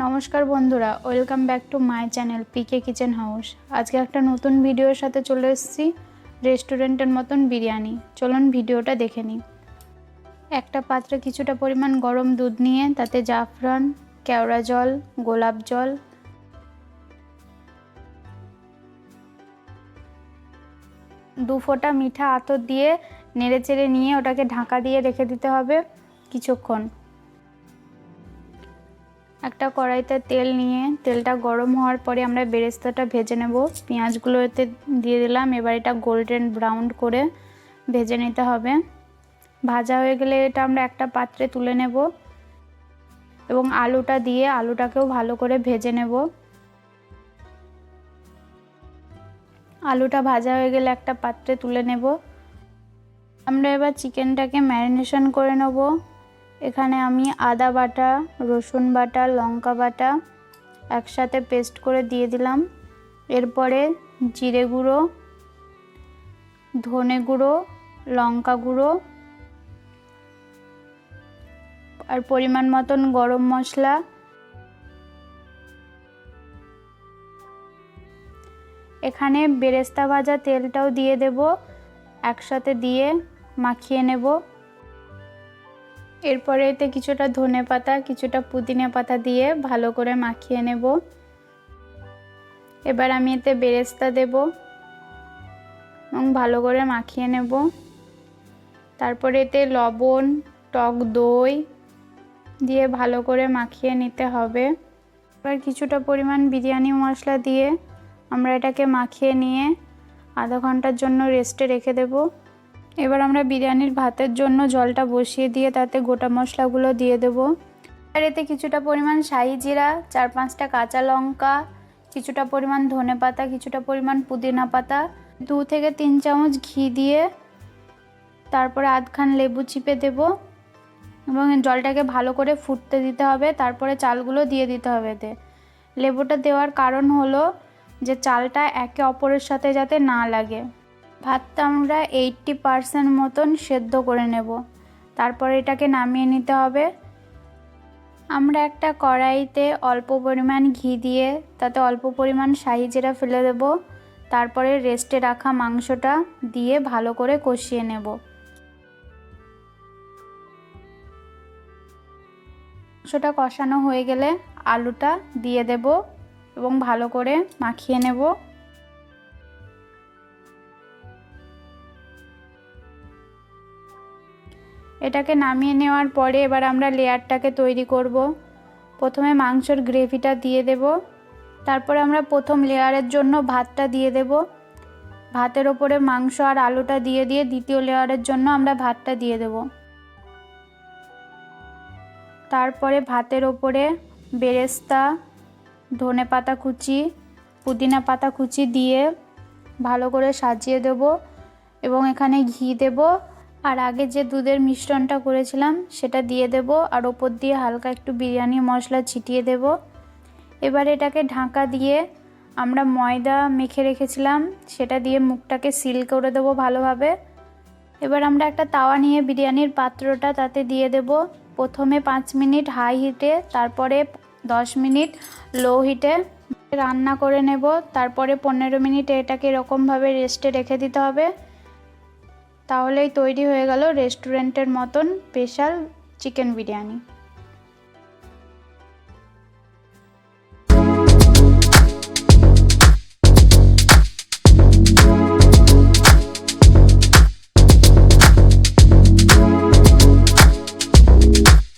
নমস্কার বন্ধুরা, welcome back to my channel PK kitchen house. আজকে একটা নতুন ভিডিওর সাথে চলে এসেছি রেস্টুরেন্টের মতন বিরিয়ানি। চলুন ভিডিওটা দেখে নিই। একটা পাত্রে কিছুটা পরিমাণ গরম দুধ নিয়ে তাতে জাফরান, কেওড়া জল, গোলাপ জল, দু ফোঁটা মিঠা আতর দিয়ে নেড়েচেড়ে নিয়ে ওটাকে ঢাকা দিয়ে রেখে দিতে হবে কিছুক্ষণ। একটা কড়াইতে তেল নিয়ে তেলটা গরম হওয়ার পরে আমরা বেরেস্তাটা ভেজে নেব। পেঁয়াজগুলো এতে দিয়ে দিলাম। এবার এটা গোল্ডেন ব্রাউন করে ভেজে নিতে হবে। ভাজা হয়ে গেলে এটা আমরা একটা পাত্রে তুলে নেব এবং আলুটা দিয়ে আলুটাকেও ভালো করে ভেজে নেব। আলুটা ভাজা হয়ে গেলে একটা পাত্রে তুলে নেব। আমরা এবার চিকেনটাকে ম্যারিনেশন করে নেব। এখানে আমি আদা বাটা, রসুন বাটা, লঙ্কা বাটা একসাথে পেস্ট করে দিয়ে দিলাম। এরপরে জিরে গুঁড়ো, ধনে গুঁড়ো, লঙ্কা গুঁড়ো আর পরিমাণ মতন গরম মশলা, এখানে বেরেস্তা ভাজা তেলটাও দিয়ে দেব। একসাথে দিয়ে মাখিয়ে নেব। এরপরে এতে কিছুটা ধনে পাতা, কিছুটা পুদিনা পাতা দিয়ে ভালো করে মাখিয়ে নেব। এবার আমি এতে বেরেস্তা দেব এবং ভালো করে মাখিয়ে নেব। তারপরে এতে লবণ, টক দই দিয়ে ভালো করে মাখিয়ে নিতে হবে। এবার কিছুটা পরিমাণ বিরিয়ানি মশলা দিয়ে আমরা এটাকে মাখিয়ে নিয়ে আধা ঘন্টার জন্য রেস্টে রেখে দেব। এবার আমরা বিরিয়ানির ভাতের জন্য জলটা বসিয়ে দিয়ে তাতে গোটা মশলাগুলো দিয়ে দেব। আর এতে কিছুটা পরিমাণ শাহি জিরা, 4-5টা কাঁচা লঙ্কা, কিছুটা পরিমাণ ধনে পাতা, কিছুটা পরিমাণ পুদিনা পাতা, 2 থেকে 3 চামচ ঘি দিয়ে তারপরে আধখান লেবু চিপে দেব এবং জলটাকে ভালো করে ফুটতে দিতে হবে। তারপরে চালগুলো দিয়ে দিতে হবে। এতে লেবুটা দেওয়ার কারণ হলো যে চালটা একে অপরের সাথে যাতে না লাগে। ভাতটা আমরা 80% মতন সেদ্ধ করে নেব। তারপরে এটাকে নামিয়ে নিতে হবে। আমরা একটা কড়াইতে অল্প পরিমাণ ঘি দিয়ে তাতে অল্প পরিমাণ শাহি জিরা ফেলে দেব। তারপরে রেস্টে রাখা মাংসটা দিয়ে ভালো করে কষিয়ে নেব। মাংসটা কষানো হয়ে গেলে আলুটা দিয়ে দেব এবং ভালো করে মাখিয়ে নেব। এটাকে নামিয়ে নেওয়ার পরে এবার আমরা লেয়ারটাকে তৈরি করব। প্রথমে মাংসের গ্রেভিটা দিয়ে দেব। তারপরে আমরা প্রথম লেয়ারের জন্য ভাতটা দিয়ে দেব। ভাতের ওপরে মাংস আর আলুটা দিয়ে দিয়ে দ্বিতীয় লেয়ারের জন্য আমরা ভাতটা দিয়ে দেব। তারপরে ভাতের ওপরে বেরেস্তা, ধনে পাতা কুচি, পুদিনা পাতা কুচি দিয়ে ভালো করে সাজিয়ে দেব এবং এখানে ঘি দেব আর আগে যে দুধের মিশ্রণটা করেছিলাম সেটা দিয়ে দেব আর ওপর দিয়ে হালকা একটু বিরিয়ানি মশলা ছিটিয়ে দেব। এবার এটাকে ঢাকা দিয়ে আমরা ময়দা মেখে রেখেছিলাম সেটা দিয়ে মুখটাকে সিল করে দেব ভালোভাবে। এবার আমরা একটা তাওয়া নিয়ে বিরিয়ানির পাত্রটা তাতে দিয়ে দেব। প্রথমে 5 মিনিট হাই হিটে, তারপরে 10 মিনিট লো হিটে রান্না করে নেব। তারপরে 15 মিনিট এটাকে এরকমভাবে রেস্টে রেখে দিতে হবে। তাহলেই তৈরি হয়ে গেল রেস্টুরেন্টের মতন স্পেশাল চিকেন বিরিয়ানি।